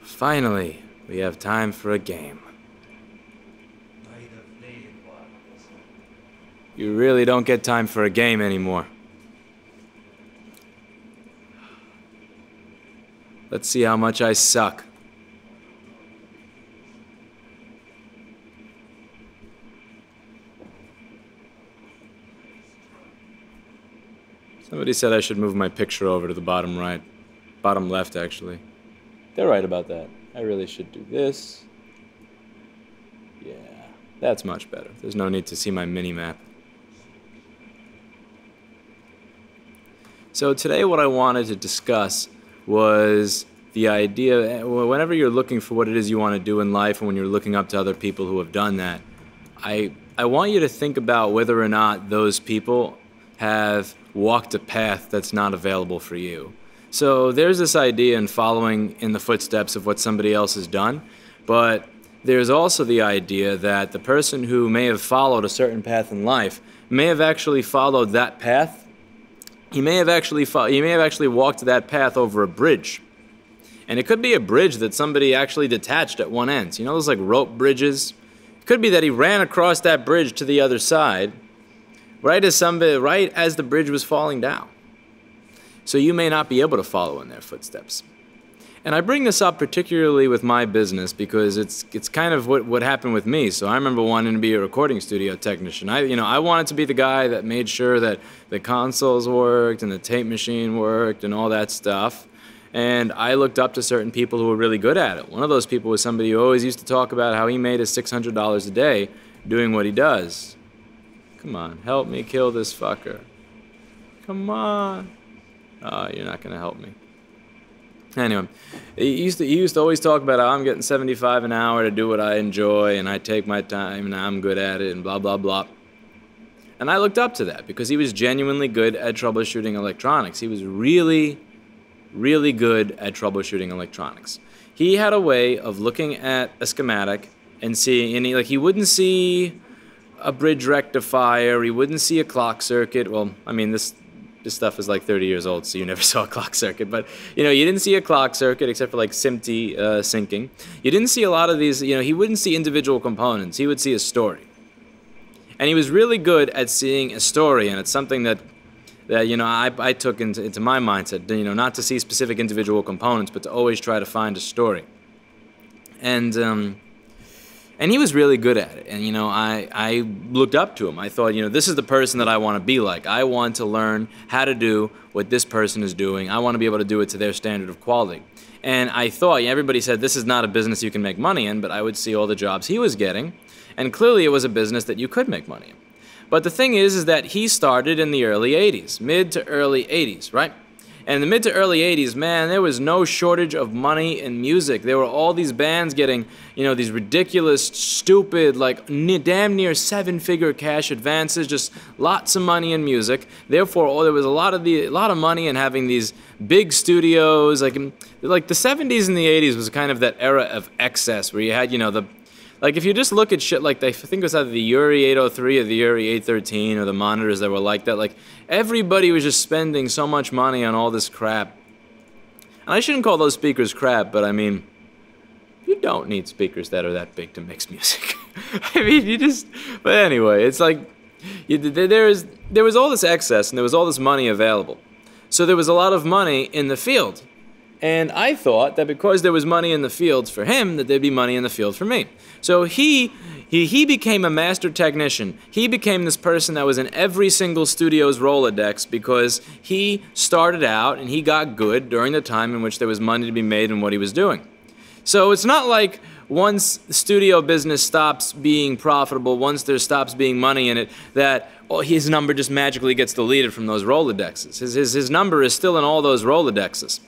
Finally, we have time for a game. You really don't get time for a game anymore. Let's see how much I suck. Somebody said I should move my picture over to the bottom right. Bottom left, actually. They're right about that. I really should do this. Yeah, that's much better. There's no need to see my mini-map. So today what I wanted to discuss was the idea, whenever you're looking for what it is you want to do in life and when you're looking up to other people who have done that, I want you to think about whether or not those people have walked a path that's not available for you. So there's this idea in following in the footsteps of what somebody else has done, but there's also the idea that the person who may have followed a certain path in life may have actually followed that path. He may have actually walked that path over a bridge. And it could be a bridge that somebody actually detached at one end. You know those like rope bridges? It could be that he ran across that bridge to the other side right as the bridge was falling down. So you may not be able to follow in their footsteps. And I bring this up particularly with my business because it's kind of what happened with me. So I remember wanting to be a recording studio technician. I wanted to be the guy that made sure that the consoles worked and the tape machine worked and all that stuff. And I looked up to certain people who were really good at it. One of those people was somebody who always used to talk about how he made his $600 a day doing what he does. Come on, help me kill this fucker. Come on. Oh, you're not going to help me. Anyway, he used to always talk about how I'm getting $75 an hour to do what I enjoy and I take my time and I'm good at it and blah, blah, blah. And I looked up to that because he was genuinely good at troubleshooting electronics. He was really, really good at troubleshooting electronics. He had a way of looking at a schematic and seeing, and he wouldn't see a bridge rectifier, he wouldn't see a clock circuit. Well, I mean, this stuff is like 30 years old, so you never saw a clock circuit. But, you didn't see a clock circuit except for like SMPTE syncing. You didn't see a lot of these, he wouldn't see individual components. He would see a story. And he was really good at seeing a story, and it's something that I took into my mindset, not to see specific individual components, but to always try to find a story. And he was really good at it, and I looked up to him. I thought, this is the person that I want to be like. I want to learn how to do what this person is doing. I want to be able to do it to their standard of quality. And I thought, everybody said this is not a business you can make money in, but I would see all the jobs he was getting, and clearly it was a business that you could make money in. But the thing is that he started in the early 80s, mid to early 80s, right? And in the mid to early 80s, man, there was no shortage of money in music. There were all these bands getting, these ridiculous, stupid, like damn near seven-figure cash advances, just lots of money in music. Therefore, there was a lot of money in having these big studios. Like the 70s and the 80s was kind of that era of excess where you had, like if you just look at shit like I think it was either the Yuri 803 or the Yuri 813 or the monitors that were like that, like everybody was just spending so much money on all this crap. And I shouldn't call those speakers crap, but I mean, you don't need speakers that are that big to mix music. I mean, but anyway, it's like, there was all this excess and there was all this money available. So there was a lot of money in the field. And I thought that because there was money in the fields for him, that there'd be money in the field for me. So he became a master technician. He became this person that was in every single studio's Rolodex because he started out and he got good during the time in which there was money to be made in what he was doing. So it's not like once the studio business stops being profitable, once there stops being money in it, that his number just magically gets deleted from those Rolodexes. His number is still in all those Rolodexes.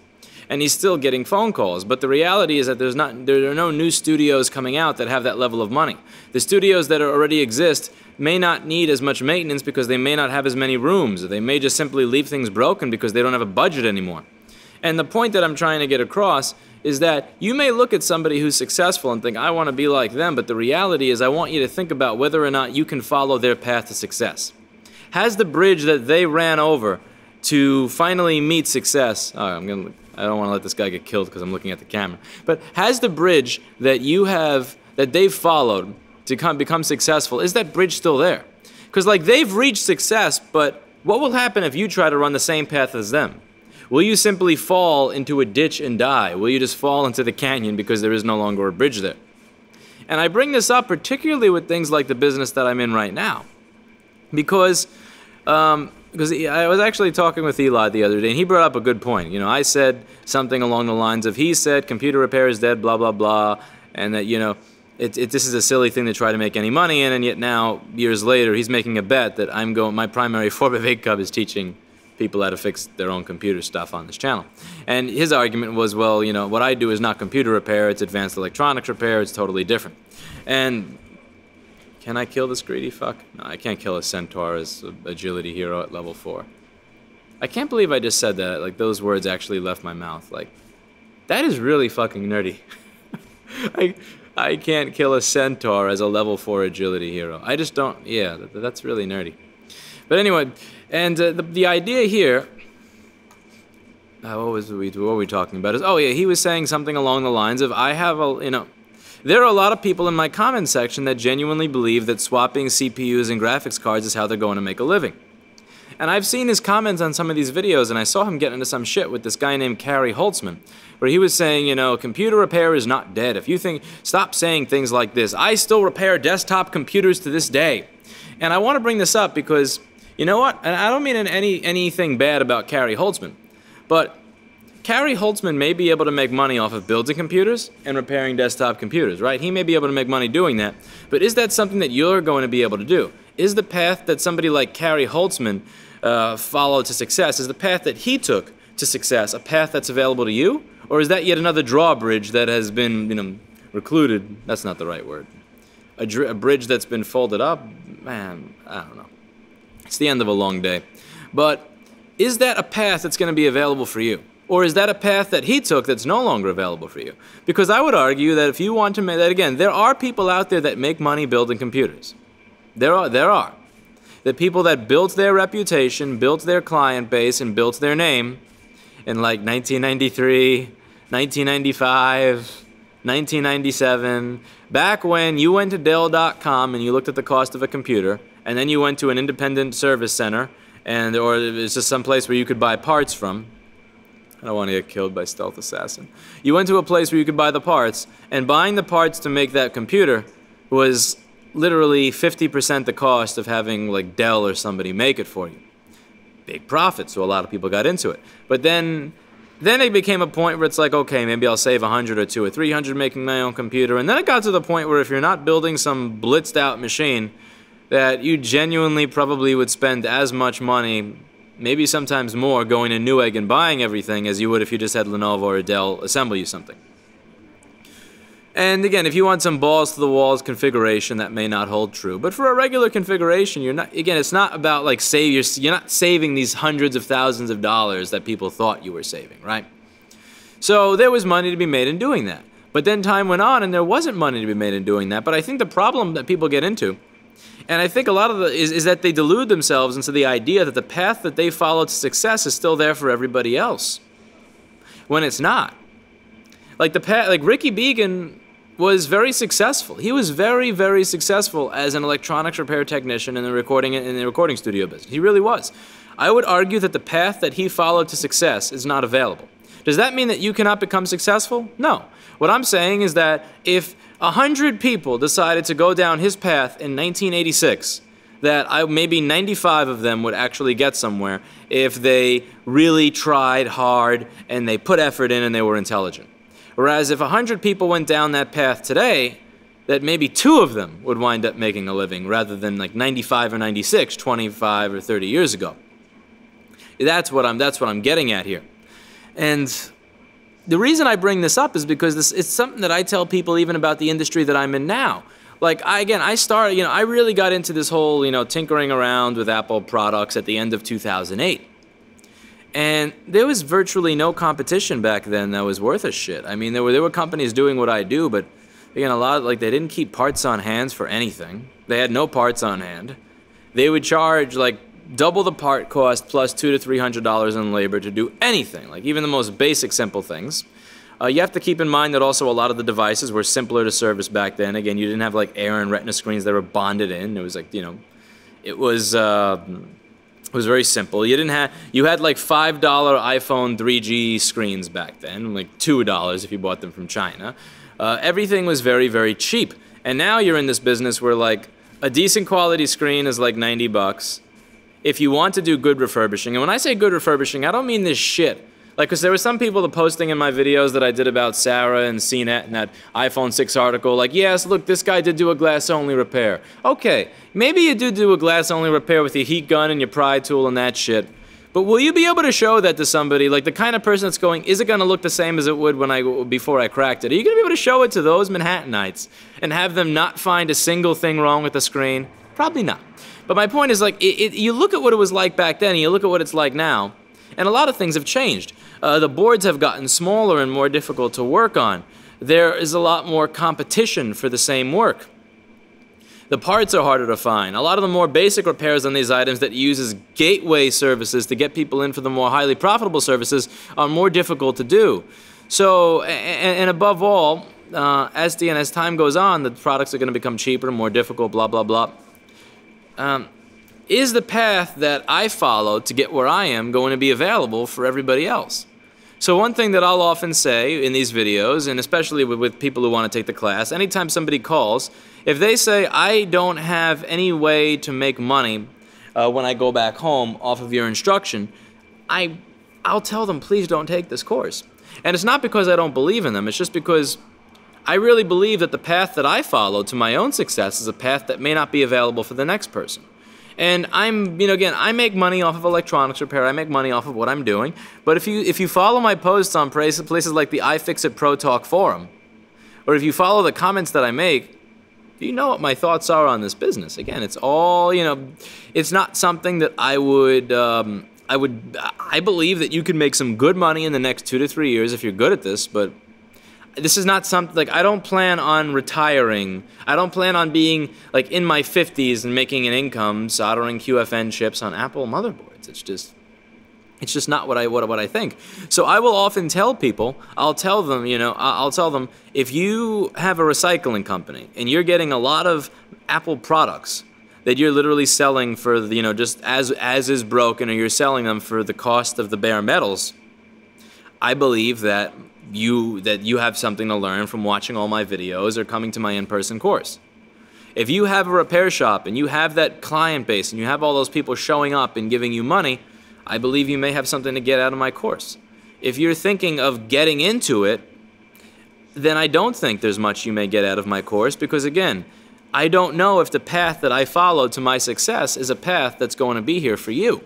And he's still getting phone calls. But the reality is that there are no new studios coming out that have that level of money. The studios that already exist may not need as much maintenance because they may not have as many rooms. Or they may just simply leave things broken because they don't have a budget anymore. And the point that I'm trying to get across is that you may look at somebody who's successful and think, I want to be like them, but the reality is I want you to think about whether or not you can follow their path to success. has the bridge that they ran over to finally meet success. Oh, I don't want to let this guy get killed because I'm looking at the camera. But has the bridge that they've followed to become successful, is that bridge still there? Because like they've reached success, but what will happen if you try to run the same path as them? Will you simply fall into a ditch and die? Will you just fall into the canyon because there is no longer a bridge there? And I bring this up particularly with things like the business that I'm in right now. Because I was actually talking with Eli the other day, and he brought up a good point. You know, I said something along the lines of, he said computer repair is dead, blah, blah, blah, and that, you know, this is a silly thing to try to make any money in, and yet now, years later, he's making a bet that my primary form of income is teaching people how to fix their own computer stuff on this channel. And his argument was, well, you know, what I do is not computer repair, it's advanced electronics repair, it's totally different. And can I kill this greedy fuck? No, I can't kill a centaur as an agility hero at level 4. I can't believe I just said that, like those words actually left my mouth. Like, that is really fucking nerdy. I can't kill a centaur as a level 4 agility hero. I just don't, yeah, that's really nerdy. But anyway, and the idea here, what were we talking about? Oh yeah, he was saying something along the lines of, there are a lot of people in my comment section that genuinely believe that swapping CPUs and graphics cards is how they're going to make a living. And I've seen his comments on some of these videos, and I saw him get into some shit with this guy named Carrie Holtzman, where he was saying, you know, computer repair is not dead. If you stop saying things like this. I still repair desktop computers to this day. And I want to bring this up because, you know what? And I don't mean anything bad about Carrie Holtzman, but Carrie Holtzman may be able to make money off of building computers and repairing desktop computers, right? He may be able to make money doing that, but is that something that you're going to be able to do? Is the path that somebody like Carrie Holtzman followed to success, is the path that he took to success a path that's available to you? Or is that yet another drawbridge that has been, you know, recluded? That's not the right word. A bridge that's been folded up? Man, I don't know. It's the end of a long day. But is that a path that's going to be available for you? Or is that a path that he took that's no longer available for you? Because I would argue that if you want to make that, again, there are people out there that make money building computers. There are. The people that built their reputation, built their client base, and built their name in like 1993, 1995, 1997, back when you went to Dell.com and you looked at the cost of a computer, and then you went to an independent service center, or it's just some place where you could buy parts from. I don't want to get killed by Stealth Assassin. You went to a place where you could buy the parts, and buying the parts to make that computer was literally 50% the cost of having like Dell or somebody make it for you. Big profit, so a lot of people got into it. But then it became a point where it's like, okay, maybe I'll save 100 or 200 or 300 making my own computer. And then it got to the point where if you're not building some blitzed out machine, that you genuinely probably would spend as much money, maybe sometimes more, going to Newegg and buying everything as you would if you just had Lenovo or Dell assemble you something. And again, if you want some balls to the walls configuration, that may not hold true. But for a regular configuration, you're not, again, it's not about like you're not saving these hundreds of thousands of dollars that people thought you were saving, right? So there was money to be made in doing that. But then time went on and there wasn't money to be made in doing that. But I think the problem that people get into, and I think a lot of is that they delude themselves into the idea that the path that they follow to success is still there for everybody else, when it's not. Like Ricky Began was very successful. He was very, very successful as an electronics repair technician in the recording studio business. He really was. I would argue that the path that he followed to success is not available. Does that mean that you cannot become successful? No. What I'm saying is that if 100 people decided to go down his path in 1986, that maybe 95 of them would actually get somewhere if they really tried hard and they put effort in and they were intelligent. Whereas if 100 people went down that path today, that maybe 2 of them would wind up making a living rather than like 95 or 96, 25 or 30 years ago. That's what I'm getting at here. And the reason I bring this up is because it's something that I tell people even about the industry that I'm in now. Like, I really got into this whole, tinkering around with Apple products at the end of 2008. And there was virtually no competition back then that was worth a shit. I mean, there were companies doing what I do, but again, they didn't keep parts on hand for anything. They had no parts on hand. They would charge like double the part cost plus $200 to $300 in labor to do anything, like even the most basic simple things. You have to keep in mind that also a lot of the devices were simpler to service back then. Again, you didn't have like air and retina screens that were bonded in. It was like, it was very simple. You had like $5 iPhone 3G screens back then, like $2 if you bought them from China. Everything was very, very cheap. And now you're in this business where like a decent quality screen is like 90 bucks. If you want to do good refurbishing, and when I say good refurbishing, I don't mean this shit. Like, because there were some people posting in my videos that I did about Sarah and CNET and that iPhone 6 article, like, yes, look, this guy did do a glass-only repair. Okay, maybe you do a glass-only repair with your heat gun and your pry tool and that shit, but will you be able to show that to somebody, like the kind of person that's going, is it going to look the same as it would before I cracked it? Are you going to be able to show it to those Manhattanites and have them not find a single thing wrong with the screen? Probably not. But my point is, like, you look at what it was like back then and you look at what it's like now, and a lot of things have changed. The boards have gotten smaller and more difficult to work on. There is a lot more competition for the same work. The parts are harder to find. A lot of the more basic repairs on these items that uses gateway services to get people in for the more highly profitable services are more difficult to do. So, and above all, as time goes on, the products are going to become cheaper, more difficult, blah, blah, blah. Is the path that I follow to get where I am going to be available for everybody else? So one thing that I'll often say in these videos, and especially with people who want to take the class, anytime somebody calls, if they say, I don't have any way to make money when I go back home off of your instruction, I'll tell them, please don't take this course. And it's not because I don't believe in them, it's just because I really believe that the path that I follow to my own success is a path that may not be available for the next person. And again, I make money off of electronics repair, I make money off of what I'm doing, but if you follow my posts on places like the iFixit Pro Talk forum, or if you follow the comments that I make, you know what my thoughts are on this business. Again, it's all, it's not something that I believe that you can make some good money in the next 2 to 3 years if you're good at this, but this is not something, like, I don't plan on retiring. I don't plan on being, like, in my 50s and making an income soldering QFN chips on Apple motherboards. It's just not what I think. So I will often tell people, I'll tell them, if you have a recycling company and you're getting a lot of Apple products that you're literally selling for, just as is broken, or you're selling them for the cost of the bare metals, I believe that you have something to learn from watching all my videos or coming to my in-person course. If you have a repair shop and you have that client base and you have all those people showing up and giving you money, I believe you may have something to get out of my course. If you're thinking of getting into it, then I don't think there's much you may get out of my course, because again, I don't know if the path that I follow to my success is a path that's going to be here for you.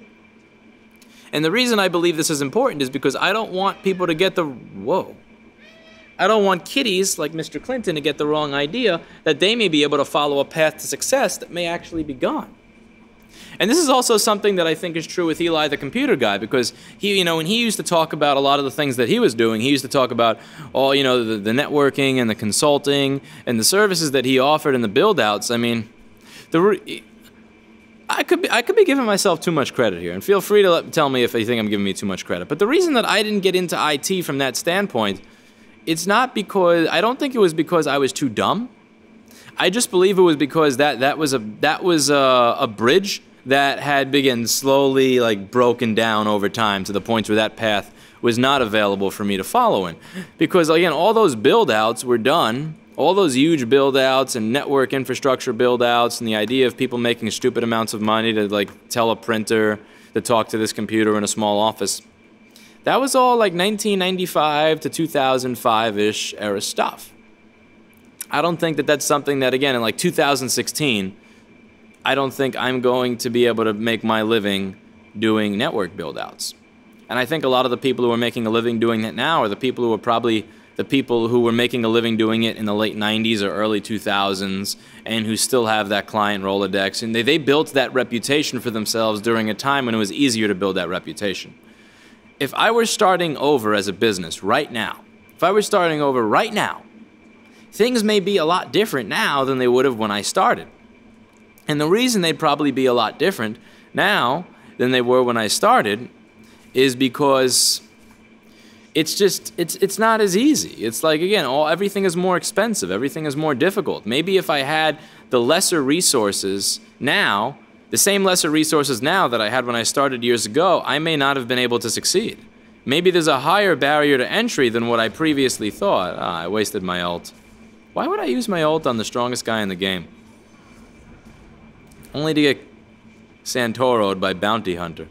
And the reason I believe this is important is because I don't want people to get I don't want kiddies like Mr. Clinton to get the wrong idea that they may be able to follow a path to success that may actually be gone. And this is also something that I think is true with Eli the computer guy, because he, when he used to talk about a lot of the things that he was doing, he used to talk about all, the networking and the consulting and the services that he offered and the build-outs. I mean, I could be giving myself too much credit here, and feel free to tell me if you think I'm giving me too much credit. But the reason that I didn't get into IT from that standpoint, it's not because, I don't think it was because I was too dumb. I just believe it was because that was a bridge that had been slowly, like, broken down over time to the point where that path was not available for me to follow in. Because again, all those build-outs were done. All those huge build-outs and network infrastructure build-outs and the idea of people making stupid amounts of money to, like, tell a printer to talk to this computer in a small office, that was all like 1995 to 2005-ish era stuff. I don't think that that's something that, again, in like 2016, I don't think I'm going to be able to make my living doing network build-outs. And I think a lot of the people who are making a living doing it now are the people who are probably the people who were making a living doing it in the late 90s or early 2000s and who still have that client Rolodex. And they built that reputation for themselves during a time when it was easier to build that reputation. If I were starting over as a business right now, things may be a lot different now than they would have when I started. And the reason they'd probably be a lot different, now than they were when I started is because it's not as easy. It's like, again, everything is more expensive. Everything is more difficult. Maybe if I had the lesser resources now, the same lesser resources now that I had when I started years ago, I may not have been able to succeed. Maybe there's a higher barrier to entry than what I previously thought. I wasted my ult. Why would I use my ult on the strongest guy in the game? Only to get Santoro'd by Bounty Hunter.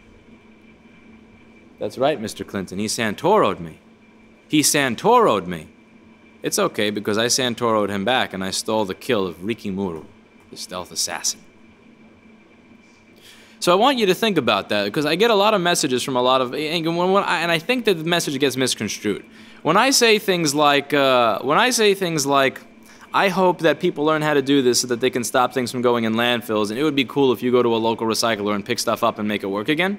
That's right, Mr. Clinton. He Santoro'd me. He Santoro'd me. It's okay, because I Santoro'd him back and I stole the kill of Rikimuru, the stealth assassin. So I want you to think about that, because I get a lot of messages from a lot of, and I think that the message gets misconstrued. When I say things like, I hope that people learn how to do this so that they can stop things from going in landfills, and it would be cool if you go to a local recycler and pick stuff up and make it work again.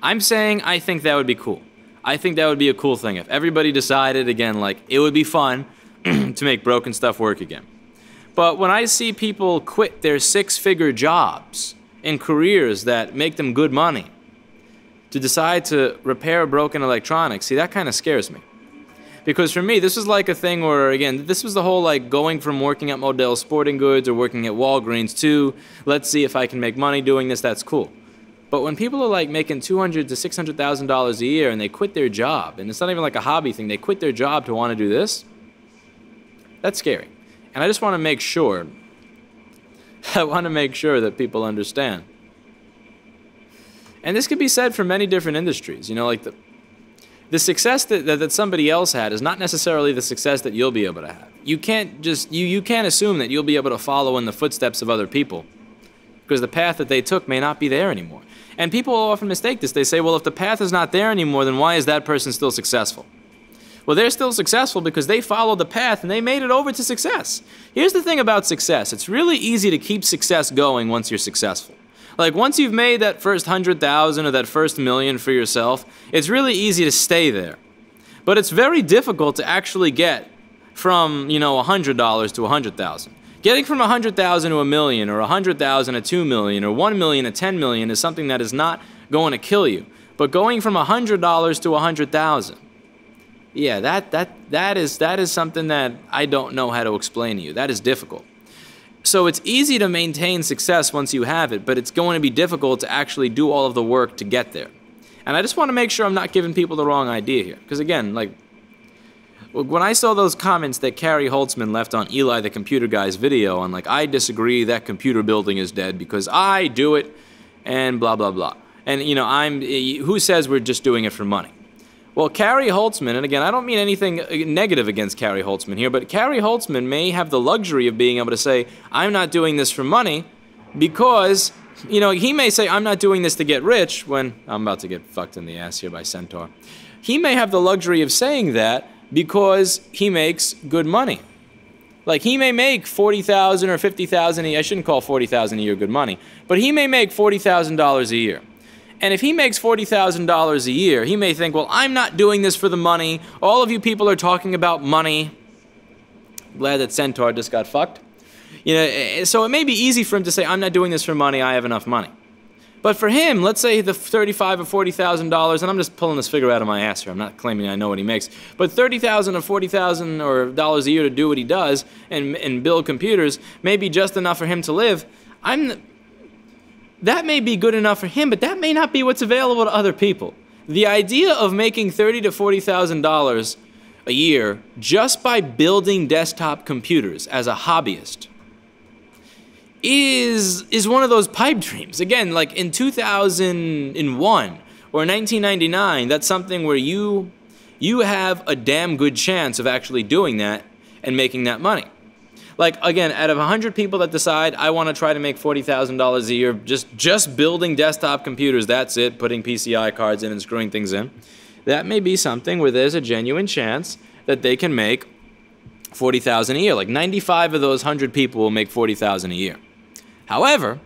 I'm saying I think that would be cool. I think that would be a cool thing if everybody decided, again, like, it would be fun to make broken stuff work again. But when I see people quit their six-figure jobs in careers that make them good money to decide to repair broken electronics, see, that kind of scares me. Because for me, this was like a thing where, again, this was the whole, like, going from working at Model Sporting Goods or working at Walgreens to, let's see if I can make money doing this, that's cool. But when people are, like, making $200,000 to $600,000 a year and they quit their job, and it's not even like a hobby thing, they quit their job to want to do this, that's scary. And I just want to make sure, that people understand. And this could be said for many different industries. You know, like the success that somebody else had is not necessarily the success that you'll be able to have. You can't just, you can't assume that you'll be able to follow in the footsteps of other people, because the path that they took may not be there anymore. And people often mistake this. They say, well, if the path is not there anymore, then why is that person still successful? Well, they're still successful because they followed the path and they made it over to success. Here's the thing about success. It's really easy to keep success going once you're successful. Like, once you've made that first 100,000 or that first million for yourself, it's really easy to stay there. But it's very difficult to actually get from, you know, $100 to 100,000. Getting from 100,000 to a million, or 100,000 to 2 million, or 1 million to 10 million is something that is not going to kill you. But going from $100 to 100,000, yeah, that is something that I don't know how to explain to you. That is difficult. So it's easy to maintain success once you have it, but it's going to be difficult to actually do all of the work to get there. And I just want to make sure I'm not giving people the wrong idea here. Because again, like, when I saw those comments that Carrie Holtzman left on Eli the Computer Guy's video on, like, I disagree, that computer building is dead because I do it, and blah, blah, blah. And, you know, who says we're just doing it for money? Well, Carrie Holtzman, and again, I don't mean anything negative against Carrie Holtzman here, but Carrie Holtzman may have the luxury of being able to say, I'm not doing this for money, because, you know, he may say, I'm not doing this to get rich, when I'm about to get fucked in the ass here by Centaur. He may have the luxury of saying that because he makes good money. Like, he may make $40,000 or $50,000, I shouldn't call $40,000 a year good money, but he may make $40,000 a year. And if he makes $40,000 a year, he may think, well, I'm not doing this for the money. All of you people are talking about money. Glad that Centaur just got fucked. You know, so it may be easy for him to say, I'm not doing this for money, I have enough money. But for him, let's say the $35,000 or $40,000, and I'm just pulling this figure out of my ass here, I'm not claiming I know what he makes, but $30,000 or $40,000 or dollars a year to do what he does and build computers may be just enough for him to live. That may be good enough for him, but that may not be what's available to other people. The idea of making $30,000 to $40,000 a year just by building desktop computers as a hobbyist is one of those pipe dreams. Again, like in 2001 or 1999, that's something where you have a damn good chance of actually doing that and making that money. Like, again, out of 100 people that decide, I want to try to make $40,000 a year just building desktop computers, that's it, putting PCI cards in and screwing things in, that may be something where there's a genuine chance that they can make $40,000 a year. Like, 95 of those 100 people will make $40,000 a year. However,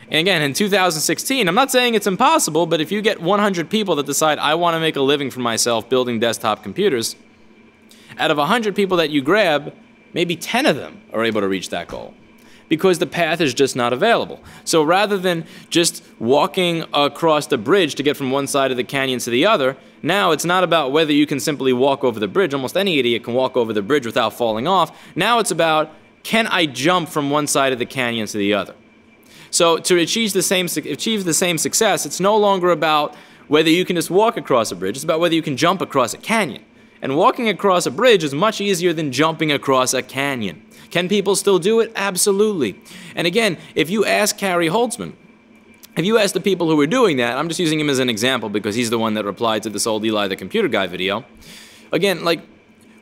and again, in 2016, I'm not saying it's impossible, but if you get 100 people that decide, I want to make a living for myself building desktop computers, out of 100 people that you grab, maybe 10 of them are able to reach that goal. because the path is just not available. So rather than just walking across the bridge to get from one side of the canyon to the other, now it's not about whether you can simply walk over the bridge. Almost any idiot can walk over the bridge without falling off. Now it's about, can I jump from one side of the canyon to the other? So to achieve the same success, it's no longer about whether you can just walk across a bridge. It's about whether you can jump across a canyon. And walking across a bridge is much easier than jumping across a canyon. Can people still do it? Absolutely. And again, if you ask Carrie Holtzman, if you ask the people who were doing that, I'm just using him as an example because he's the one that replied to this old Eli the Computer Guy video. Again, like,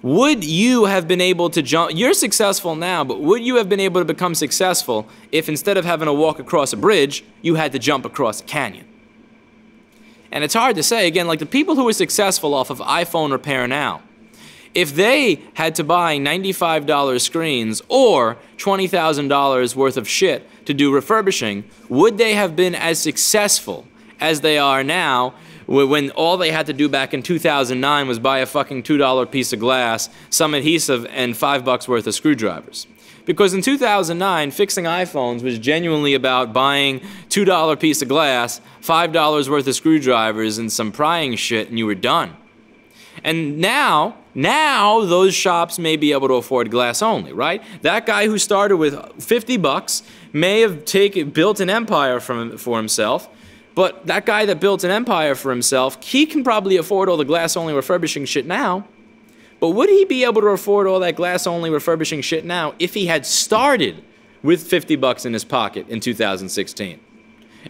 would you have been able to jump? You're successful now, but would you have been able to become successful if instead of having to walk across a bridge, you had to jump across a canyon? And it's hard to say. Again, like the people who are successful off of iPhone repair now, if they had to buy $95 screens or $20,000 worth of shit to do refurbishing, would they have been as successful as they are now when all they had to do back in 2009 was buy a fucking $2 piece of glass, some adhesive, and $5 worth of screwdrivers? Because in 2009, fixing iPhones was genuinely about buying $2 piece of glass, $5 worth of screwdrivers, and some prying shit, and you were done. And now those shops may be able to afford glass only, right? That guy who started with $50 may have built an empire for himself, but that guy that built an empire for himself, he can probably afford all the glass only refurbishing shit now. But would he be able to afford all that glass only refurbishing shit now if he had started with $50 in his pocket in 2016?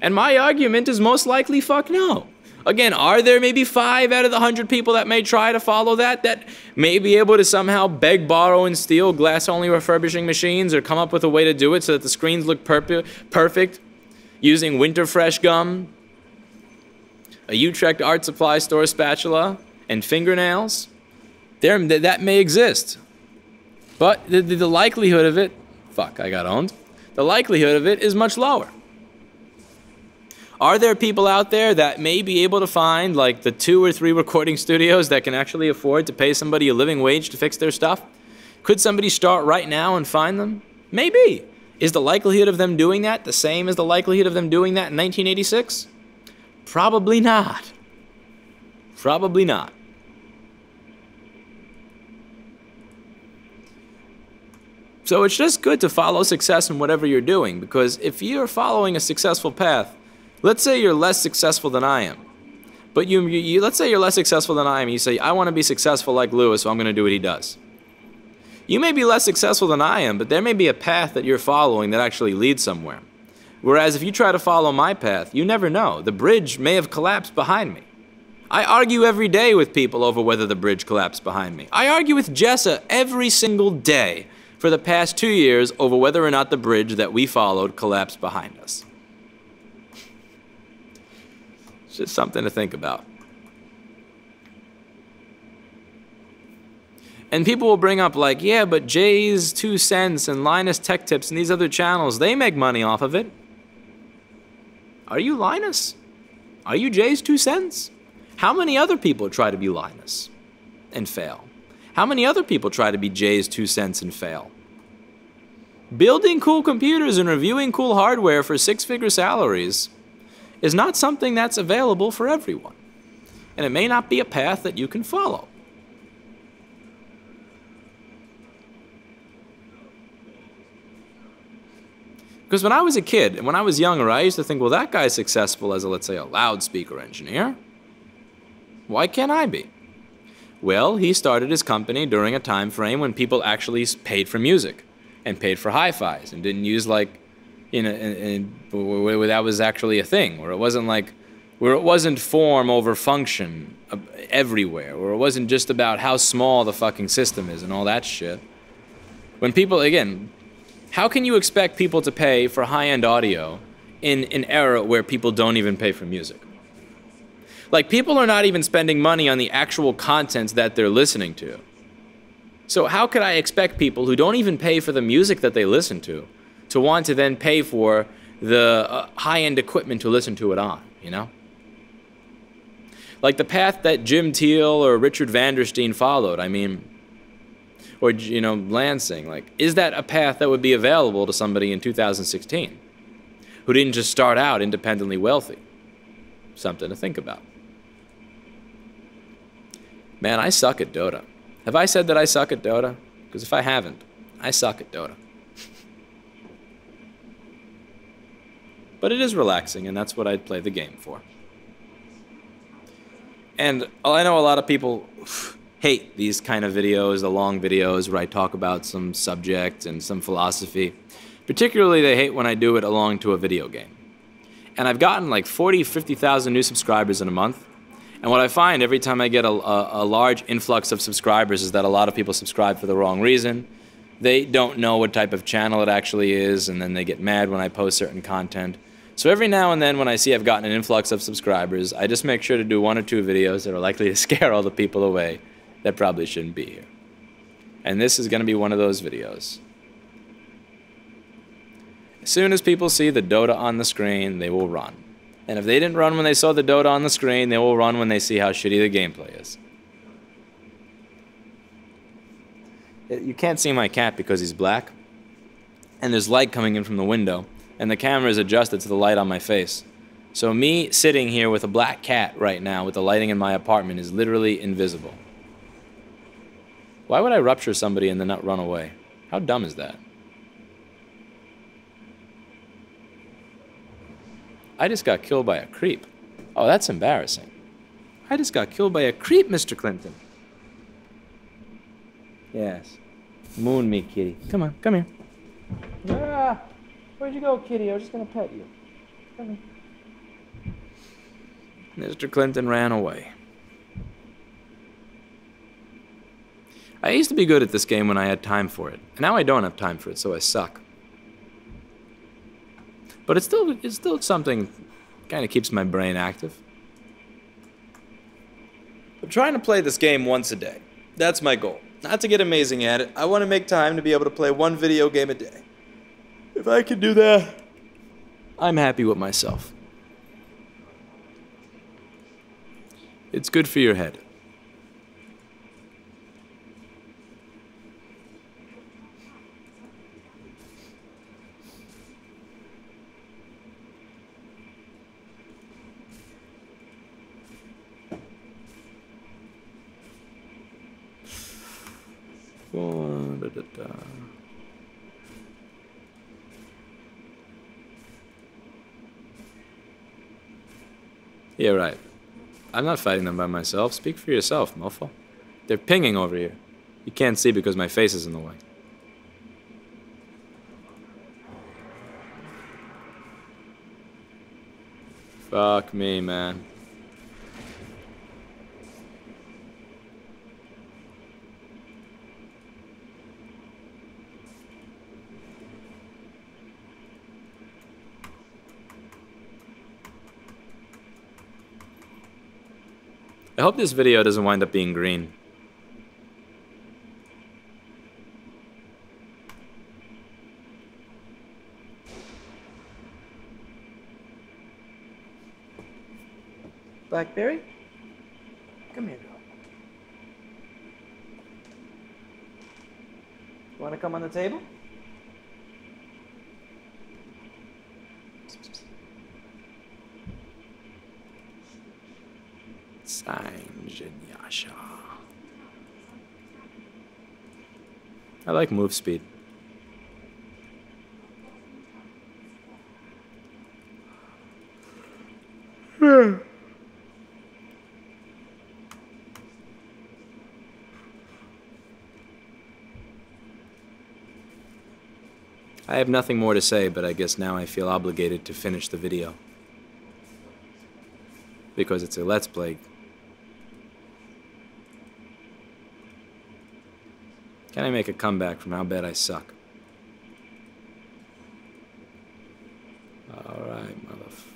And my argument is most likely fuck no. Again, are there maybe 5 out of the 100 people that may try to follow that may be able to somehow beg, borrow, and steal glass-only refurbishing machines or come up with a way to do it so that the screens look perfect using winter fresh gum, a Utrecht art supply store spatula, and fingernails? That may exist. But the likelihood of it, fuck, I got owned. The likelihood of it is much lower. Are there people out there that may be able to find like the 2 or 3 recording studios that can actually afford to pay somebody a living wage to fix their stuff? Could somebody start right now and find them? Maybe. Is the likelihood of them doing that the same as the likelihood of them doing that in 1986? Probably not. Probably not. So it's just good to follow success in whatever you're doing, because if you're following a successful path, let's say you're less successful than I am, but let's say you're less successful than I am, and you say, I want to be successful like Lewis, so I'm going to do what he does. You may be less successful than I am, but there may be a path that you're following that actually leads somewhere. Whereas if you try to follow my path, you never know. The bridge may have collapsed behind me. I argue every day with people over whether the bridge collapsed behind me. I argue with Jessa every single day for the past 2 years over whether or not the bridge that we followed collapsed behind us. It's just something to think about. And people will bring up like, yeah, but Jay's 2 cents and Linus Tech Tips and these other channels, they make money off of it. Are you Linus? Are you Jay's 2 cents? How many other people try to be Linus and fail? How many other people try to be Jay's 2 cents and fail? Building cool computers and reviewing cool hardware for 6-figure salaries is not something that's available for everyone. And it may not be a path that you can follow. Because when I was a kid, and when I was younger, I used to think, well, that guy's successful as, let's say, a loudspeaker engineer. Why can't I be? Well, he started his company during a time frame when people actually paid for music and paid for hi-fis and didn't use like, where that was actually a thing, where it wasn't like, where it wasn't form over function everywhere, where it wasn't just about how small the fucking system is and all that shit. When people, again, how can you expect people to pay for high-end audio in an era where people don't even pay for music? Like, people are not even spending money on the actual content that they're listening to. So how could I expect people who don't even pay for the music that they listen to want to then pay for the high-end equipment to listen to it on, you know? Like the path that Jim Thiel or Richard Vanderstein followed, I mean, Or, you know, Lansing. Like, is that a path that would be available to somebody in 2016 who didn't just start out independently wealthy? Something to think about. Man, I suck at Dota. Have I said that I suck at Dota? Because if I haven't, I suck at Dota. But it is relaxing, and that's what I'd play the game for. And I know a lot of people hate these kind of videos, the long videos where I talk about some subject and some philosophy. Particularly, they hate when I do it along to a video game. And I've gotten like 40, 50,000 new subscribers in a month. And what I find every time I get a large influx of subscribers is that a lot of people subscribe for the wrong reason. They don't know what type of channel it actually is, and then they get mad when I post certain content. So every now and then when I see I've gotten an influx of subscribers, I just make sure to do 1 or 2 videos that are likely to scare all the people away that probably shouldn't be here. And this is going to be one of those videos. As soon as people see the Dota on the screen, they will run. And if they didn't run when they saw the Dota on the screen, they will run when they see how shitty the gameplay is. You can't see my cat because he's black. And there's light coming in from the window. And the camera is adjusted to the light on my face. So me sitting here with a black cat right now with the lighting in my apartment is literally invisible. Why would I rupture somebody and then not run away? How dumb is that? I just got killed by a creep. Oh, that's embarrassing. I just got killed by a creep, Mr. Clinton. Yes. Moon me, kitty. Come on, come here. Ah, where'd you go, kitty? I was just gonna pet you. Come here. Mr. Clinton ran away. I used to be good at this game when I had time for it. Now I don't have time for it, so I suck. But it's still something kind of keeps my brain active. I'm trying to play this game once a day. That's my goal. Not to get amazing at it. I want to make time to be able to play 1 video game a day. If I can do that, I'm happy with myself. It's good for your head. Yeah, right. I'm not fighting them by myself. Speak for yourself, mofo. They're pinging over here. You can't see because my face is in the way. Fuck me, man. I hope this video doesn't wind up being green. Blackberry? Come here, girl. You want to come on the table? I like move speed. I have nothing more to say, but I guess now I feel obligated to finish the video. Because it's a Let's Play. Can I make a comeback from how bad I suck? Alright, motherfucker.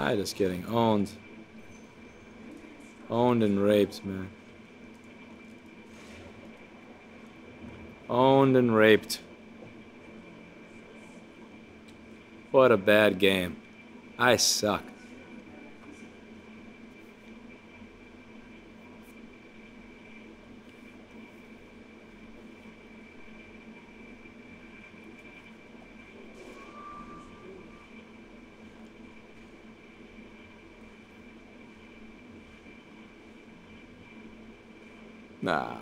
I just getting owned. Owned and raped, man. Owned and raped. What a bad game. I suck. Nah.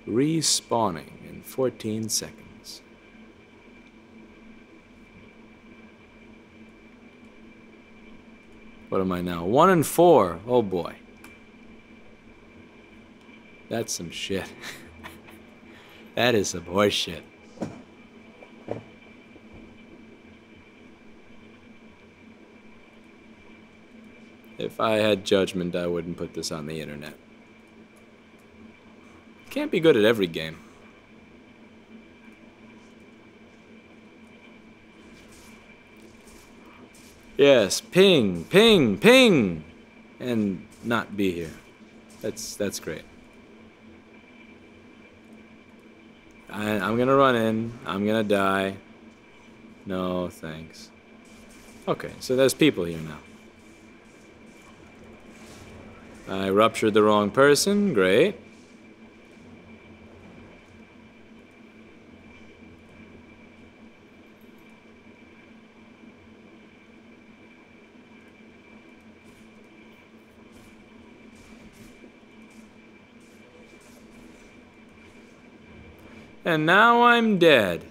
Respawning in 14 seconds. What am I now? 1 and 4. Oh boy. That's some shit. That is some horse shit. If I had judgment, I wouldn't put this on the internet. Can't be good at every game. Yes, ping, ping, ping, and not be here. That's great. I'm gonna run in. I'm gonna die. No, thanks. Okay, so there's people here now. I ruptured the wrong person. Great. And now I'm dead.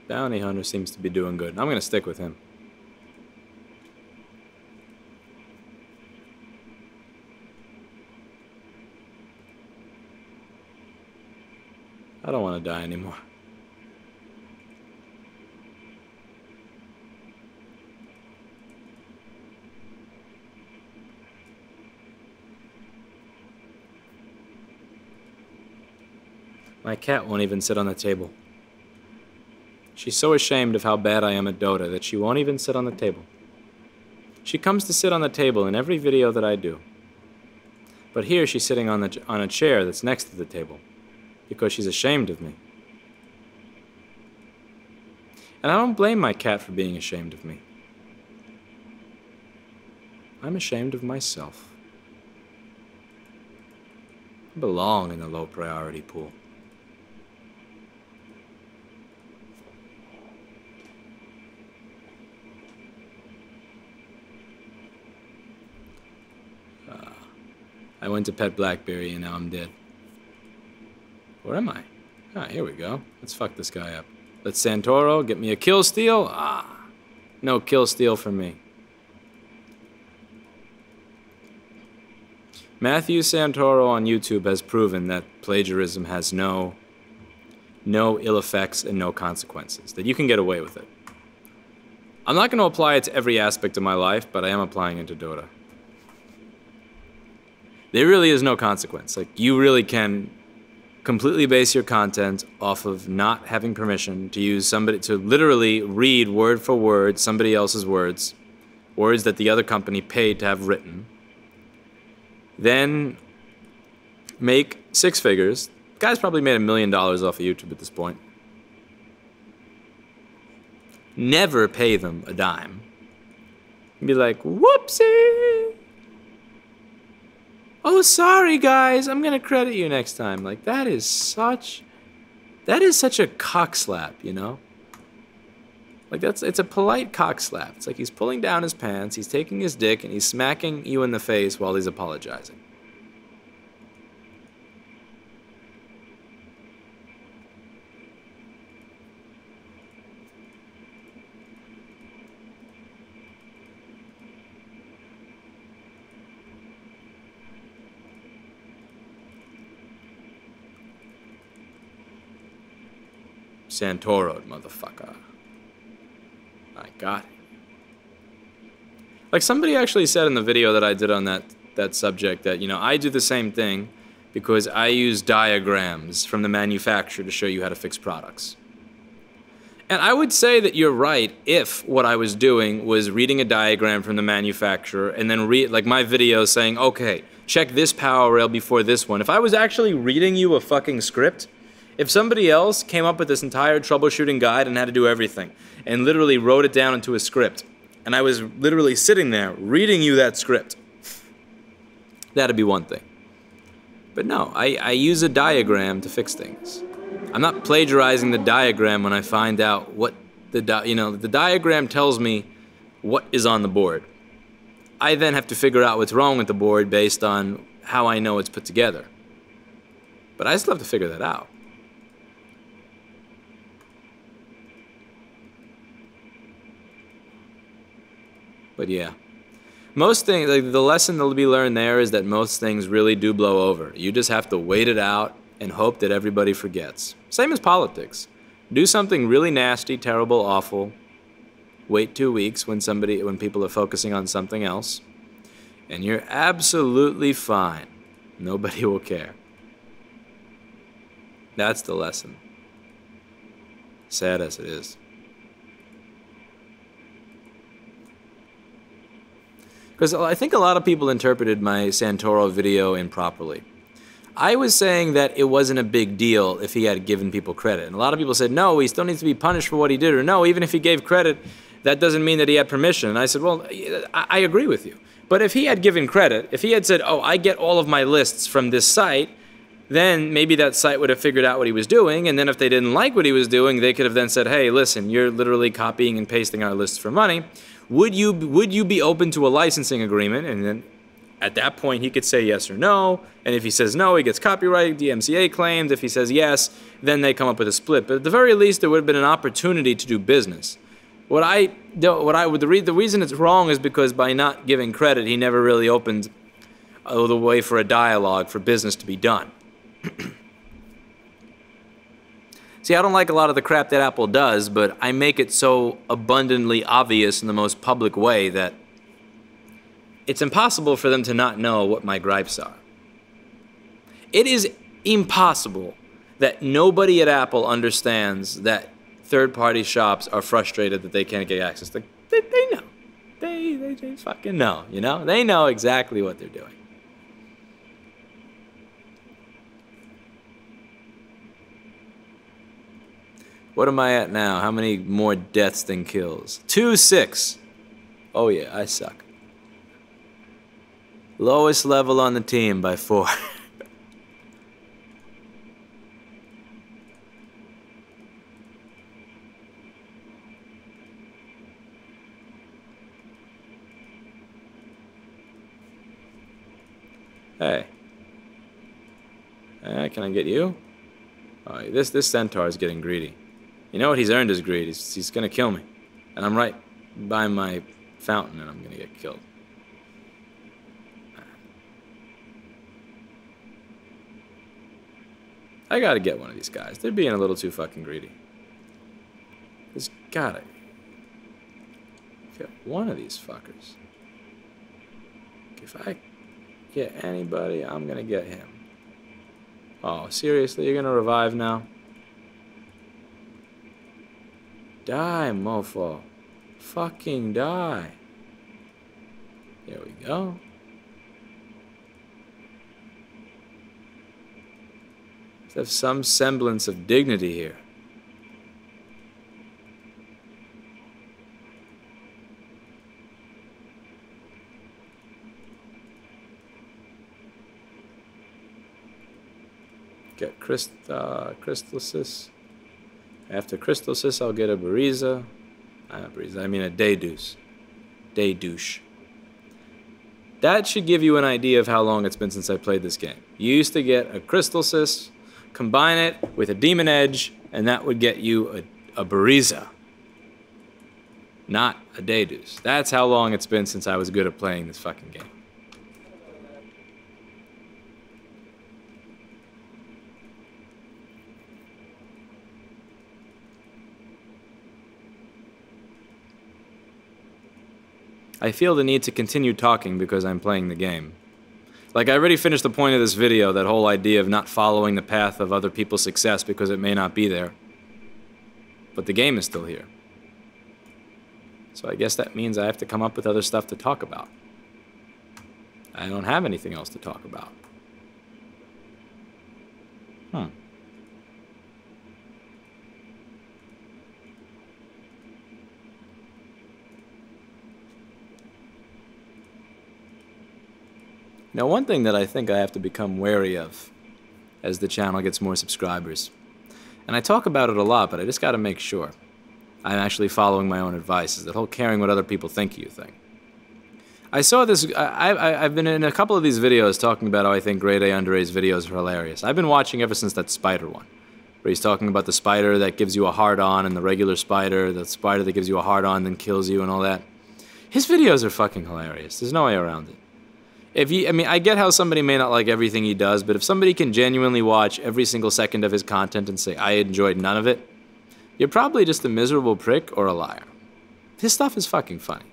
Bounty Hunter seems to be doing good. I'm going to stick with him. I don't want to die anymore. My cat won't even sit on the table. She's so ashamed of how bad I am at Dota that she won't even sit on the table. She comes to sit on the table in every video that I do. But here she's sitting on a chair that's next to the table because she's ashamed of me. And I don't blame my cat for being ashamed of me. I'm ashamed of myself. I belong in the low priority pool. I went to pet Blackberry and now I'm dead. Where am I? Ah, here we go. Let's fuck this guy up. Let's Santoro get me a kill steal. Ah, no kill steal for me. Matthew Santoro on YouTube has proven that plagiarism has no ill effects and no consequences. That you can get away with it. I'm not going to apply it to every aspect of my life, but I am applying it to Dota. There really is no consequence. Like, you really can completely base your content off of not having permission to use somebody, to literally read word for word somebody else's words that the other company paid to have written. Then make 6 figures. The guy's probably made $1 million off of YouTube at this point. Never pay them a dime. And be like, whoopsie! Oh, sorry guys, I'm gonna credit you next time. Like, that is such a cock slap, you know? Like, it's a polite cock slap. It's like he's pulling down his pants, he's taking his dick, and he's smacking you in the face while he's apologizing. Santoro'd, motherfucker. I got it. Like, somebody actually said in the video that I did on that subject that, you know, I do the same thing because I use diagrams from the manufacturer to show you how to fix products. And I would say that you're right if what I was doing was reading a diagram from the manufacturer and then like my video saying, okay, check this power rail before this one. If I was actually reading you a fucking script, if somebody else came up with this entire troubleshooting guide and had to do everything and literally wrote it down into a script, and I was literally sitting there reading you that script, that'd be one thing. But no, I use a diagram to fix things. I'm not plagiarizing the diagram when I find out what the diagram tells me what is on the board. I then have to figure out what's wrong with the board based on how I know it's put together. But I still have to figure that out. But yeah, most things, like, the lesson that'll be learned there is that most things really do blow over. You just have to wait it out and hope that everybody forgets. Same as politics. Do something really nasty, terrible, awful. Wait 2 weeks when people are focusing on something else, and you're absolutely fine. Nobody will care. That's the lesson. Sad as it is. Because I think a lot of people interpreted my Santoro video improperly. I was saying that it wasn't a big deal if he had given people credit. And a lot of people said, no, he still needs to be punished for what he did. Or no, even if he gave credit, that doesn't mean that he had permission. And I said, well, I agree with you. But if he had given credit, if he had said, oh, I get all of my lists from this site, then maybe that site would have figured out what he was doing. And then if they didn't like what he was doing, they could have then said, hey, listen, you're literally copying and pasting our lists for money. Would you be open to a licensing agreement? And then at that point, he could say yes or no. And if he says no, he gets copyright DMCA claims. If he says yes, then they come up with a split. But at the very least, there would have been an opportunity to do business. The reason it's wrong is because by not giving credit, he never really opened the way for a dialogue for business to be done. See, I don't like a lot of the crap that Apple does, but I make it so abundantly obvious in the most public way that it's impossible for them to not know what my gripes are. It is impossible that nobody at Apple understands that third-party shops are frustrated that they can't get access. They know. They fucking know, you know? They know exactly what they're doing. What am I at now? How many more deaths than kills? 2-6. Oh yeah, I suck. Lowest level on the team by 4. Hey. Can I get you? Oh, this centaur is getting greedy. You know what? He's earned his greed. He's gonna kill me. And I'm right by my fountain and I'm gonna get killed. I gotta get one of these guys. They're being a little too fucking greedy. There's gotta. Get one of these fuckers. If I get anybody, I'm gonna get him. Oh, seriously? You're gonna revive now? Die, mofo. Fucking die. There we go. Let's have some semblance of dignity here. Get Crystalsis. After Crystalsis, I'll get a Bariza. I mean a Daydouche. Daydouche. That should give you an idea of how long it's been since I played this game. You used to get a Crystalsis, combine it with a Demon Edge, and that would get you a Bariza. Not a Daydouche. That's how long it's been since I was good at playing this fucking game. I feel the need to continue talking because I'm playing the game. Like, I already finished the point of this video, that whole idea of not following the path of other people's success because it may not be there. But the game is still here. So I guess that means I have to come up with other stuff to talk about. I don't have anything else to talk about. Now, one thing that I think I have to become wary of as the channel gets more subscribers, and I talk about it a lot, but I just got to make sure I'm actually following my own advice, is that whole caring what other people think of you thing. I saw this, I've been in a couple of these videos talking about how I think Grade A Under A's videos are hilarious. I've been watching ever since that spider one, where he's talking about the spider that gives you a hard-on and the regular spider, the spider that gives you a hard-on then kills you and all that. His videos are fucking hilarious. There's no way around it. I mean, I get how somebody may not like everything he does, but if somebody can genuinely watch every single second of his content and say, I enjoyed none of it, you're probably just a miserable prick or a liar. His stuff is fucking funny.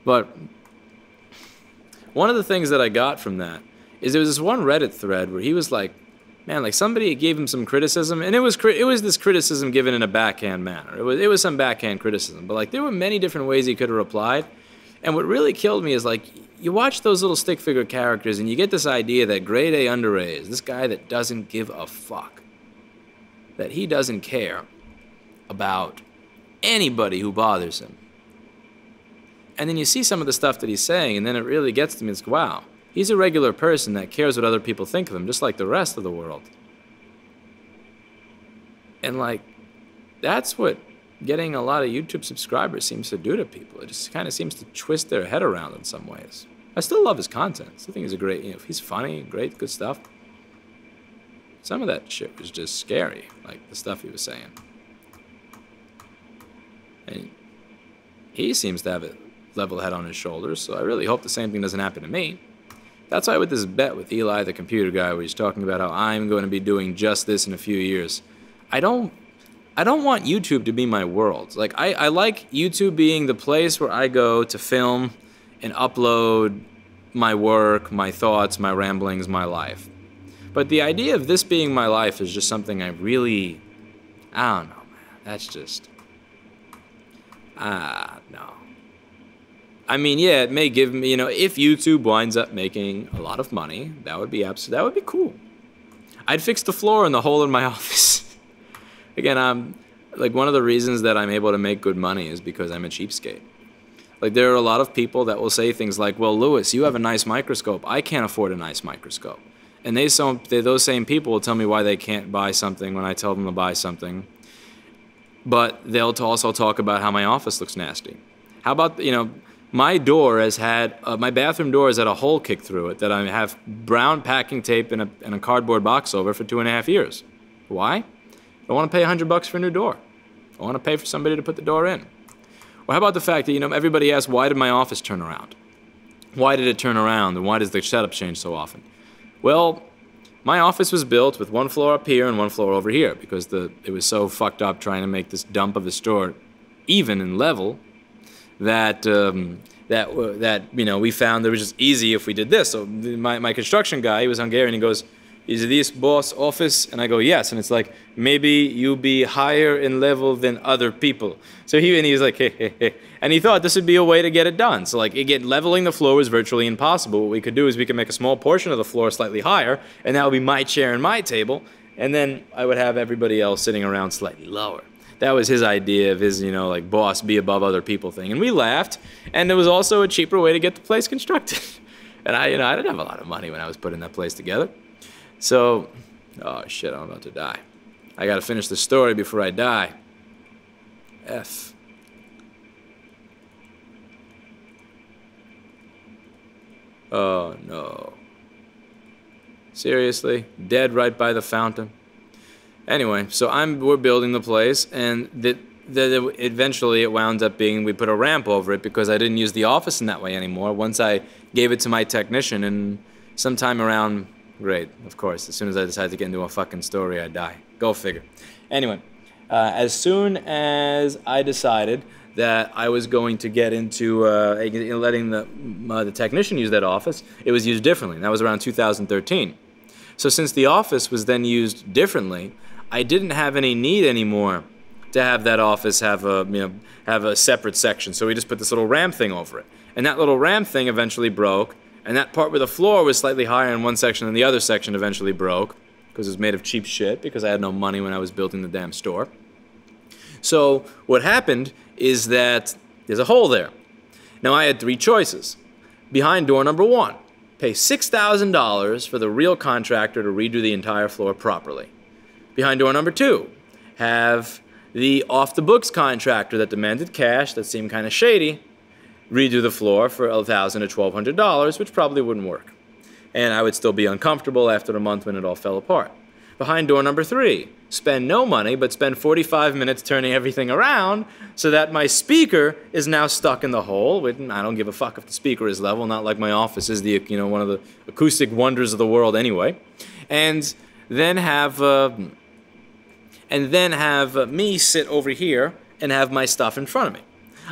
But one of the things that I got from that is there was this one Reddit thread where he was like, man, like somebody gave him some criticism, and it was this criticism given in a backhand manner. It was some backhand criticism, but like there were many different ways he could have replied. And what really killed me is, like, you watch those little stick figure characters and you get this idea that Grade A Under A is this guy that doesn't give a fuck. That he doesn't care about anybody who bothers him. And then you see some of the stuff that he's saying, and then it really gets to me. It's, wow, he's a regular person that cares what other people think of him, just like the rest of the world. And, like, that's what getting a lot of YouTube subscribers seems to do to people. It just kind of seems to twist their head around in some ways. I still love his content. I still think he's a great, you know, he's funny, great, good stuff. Some of that shit was just scary, like the stuff he was saying. And he seems to have a level head on his shoulders, so I really hope the same thing doesn't happen to me. That's why with this bet with Eli, the computer guy, where he's talking about how I'm going to be doing just this in a few years, I don't want YouTube to be my world. Like, I like YouTube being the place where I go to film and upload my work, my thoughts, my ramblings, my life. But the idea of this being my life is just something I don't know, man. That's just, no. I mean, yeah, it may give me, you know, if YouTube winds up making a lot of money, that would be cool. I'd fix the floor in the hole in my office. Again, like, one of the reasons that I'm able to make good money is because I'm a cheapskate. Like, there are a lot of people that will say things like, well, Lewis, you have a nice microscope. I can't afford a nice microscope. And those same people will tell me why they can't buy something when I tell them to buy something. But they'll also talk about how my office looks nasty. How about, you know, my door has had, my bathroom door has had a hole kicked through it that I have brown packing tape and a cardboard box over for 2.5 years. Why? I want to pay $100 for a new door. I want to pay for somebody to put the door in. Or how about the fact that, you know, everybody asks, why did my office turn around? Why did it turn around, and why does the setup change so often? Well, my office was built with one floor up here and one floor over here because it was so fucked up trying to make this dump of a store even and level that you know, we found that it was just easy if we did this. So my construction guy, he was Hungarian, he goes, "Is this boss office?" And I go, "Yes." And it's like, "Maybe you be higher in level than other people." So he was like, "Hey, hey, hey." And he thought this would be a way to get it done. So like, again, leveling the floor was virtually impossible. What we could do is we could make a small portion of the floor slightly higher, and that would be my chair and my table, and then I would have everybody else sitting around slightly lower. That was his idea of his, you know, like, boss be above other people thing. And we laughed, and it was also a cheaper way to get the place constructed. And I didn't have a lot of money when I was putting that place together. So, oh shit, I'm about to die. I gotta finish the story before I die. F. Oh no. Seriously? Dead right by the fountain? Anyway, so we're building the place, and eventually it wound up being, we put a ramp over it because I didn't use the office in that way anymore. Once I gave it to my technician, and sometime around, great, of course, as soon as I decided to get into a fucking story, I die. Go figure. Anyway, as soon as I decided that I was going to get into letting the technician use that office, it was used differently, and that was around 2013. So since the office was then used differently, I didn't have any need anymore to have that office have a separate section. So we just put this little ramp thing over it. And that little ramp thing eventually broke, and that part where the floor was slightly higher in one section than the other section eventually broke, because it was made of cheap shit, because I had no money when I was building the damn store. So what happened is that there's a hole there. Now I had three choices. Behind door number 1, pay $6,000 for the real contractor to redo the entire floor properly. Behind door number 2, have the off-the-books contractor that demanded cash, that seemed kind of shady, redo the floor for $1,000 to $1,200, which probably wouldn't work. And I would still be uncomfortable after a month when it all fell apart. Behind door number 3, spend no money, but spend 45 minutes turning everything around so that my speaker is now stuck in the hole. I don't give a fuck if the speaker is level, not like my office is the, you know, one of the acoustic wonders of the world anyway. And then have me sit over here and have my stuff in front of me.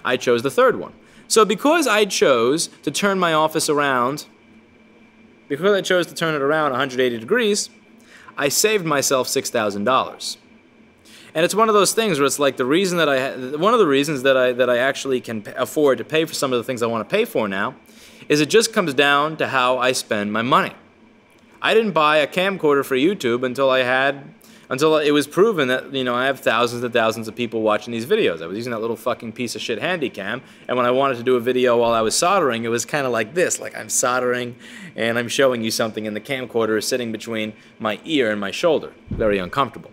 I chose the third one. So because I chose to turn my office around, because I chose to turn it around 180 degrees, I saved myself $6,000. And it's one of those things where it's like one of the reasons that I actually can afford to pay for some of the things I want to pay for now is it just comes down to how I spend my money. I didn't buy a camcorder for YouTube until it was proven that, you know, I have thousands and thousands of people watching these videos. I was using that little fucking piece of shit Handycam, and when I wanted to do a video while I was soldering, it was kind of like this, like I'm soldering and I'm showing you something, and the camcorder is sitting between my ear and my shoulder. Very uncomfortable.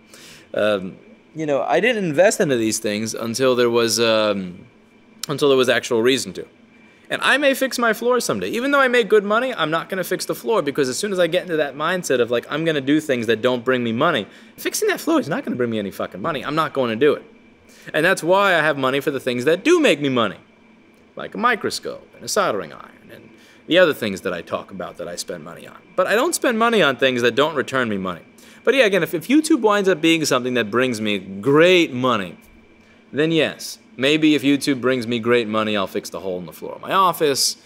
You know, I didn't invest into these things until there was actual reason to. And I may fix my floor someday. Even though I make good money, I'm not going to fix the floor, because as soon as I get into that mindset of like, I'm going to do things that don't bring me money, fixing that floor is not going to bring me any fucking money. I'm not going to do it. And that's why I have money for the things that do make me money, like a microscope and a soldering iron and the other things that I talk about that I spend money on. But I don't spend money on things that don't return me money. But yeah, again, if YouTube winds up being something that brings me great money, then yes. Maybe if YouTube brings me great money, I'll fix the hole in the floor of my office.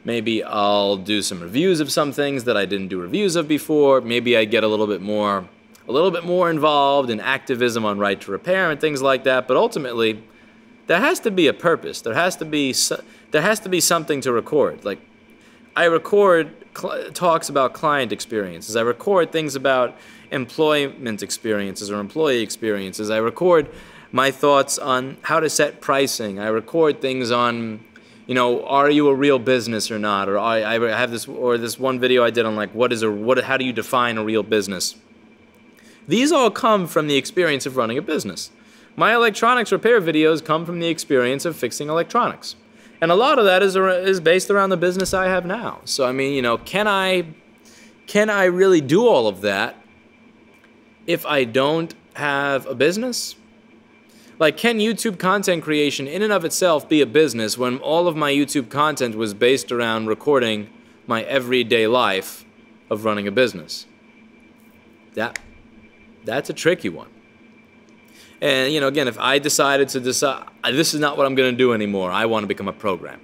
Maybe I'll do some reviews of some things that I didn't do reviews of before. Maybe I get a little bit more involved in activism on right to repair and things like that. But ultimately, there has to be a purpose. There has to be something to record. Like, I record talks about client experiences. I record things about employment experiences or employee experiences. I record my thoughts on how to set pricing. I record things on, you know, are you a real business or not? Or I have this one video I did on like how do you define a real business? These all come from the experience of running a business. My electronics repair videos come from the experience of fixing electronics. And a lot of that is based around the business I have now. So I mean, you know, can I really do all of that if I don't have a business? Like, can YouTube content creation in and of itself be a business when all of my YouTube content was based around recording my everyday life of running a business? That's a tricky one. And, you know, again, if I decided to decide, this is not what I'm going to do anymore, I want to become a programmer,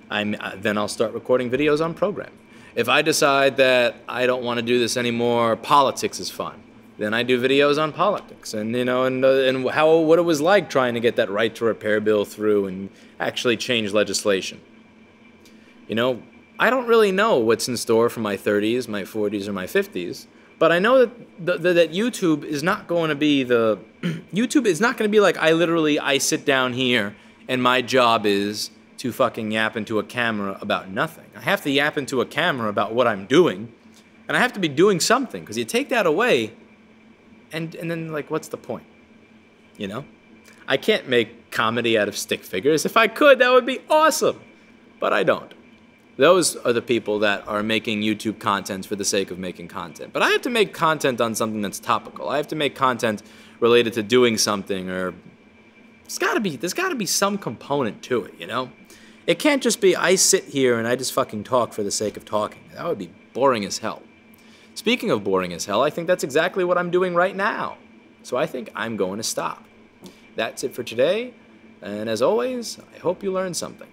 then I'll start recording videos on programming. If I decide that I don't want to do this anymore, politics is fun, then I do videos on politics and, you know, and what it was like trying to get that right to repair bill through and actually change legislation. You know, I don't really know what's in store for my 30s, my 40s, or my 50s, but I know that YouTube is not going to be YouTube is not going to be like I sit down here and my job is to fucking yap into a camera about nothing. I have to yap into a camera about what I'm doing, and I have to be doing something, because you take that away, and then, like, what's the point? You know? I can't make comedy out of stick figures. If I could, that would be awesome, but I don't. Those are the people that are making YouTube content for the sake of making content. But I have to make content on something that's topical. I have to make content related to doing something, or there's got to be some component to it, you know? It can't just be I sit here and I just fucking talk for the sake of talking. That would be boring as hell. Speaking of boring as hell, I think that's exactly what I'm doing right now. So I think I'm going to stop. That's it for today, and as always, I hope you learned something.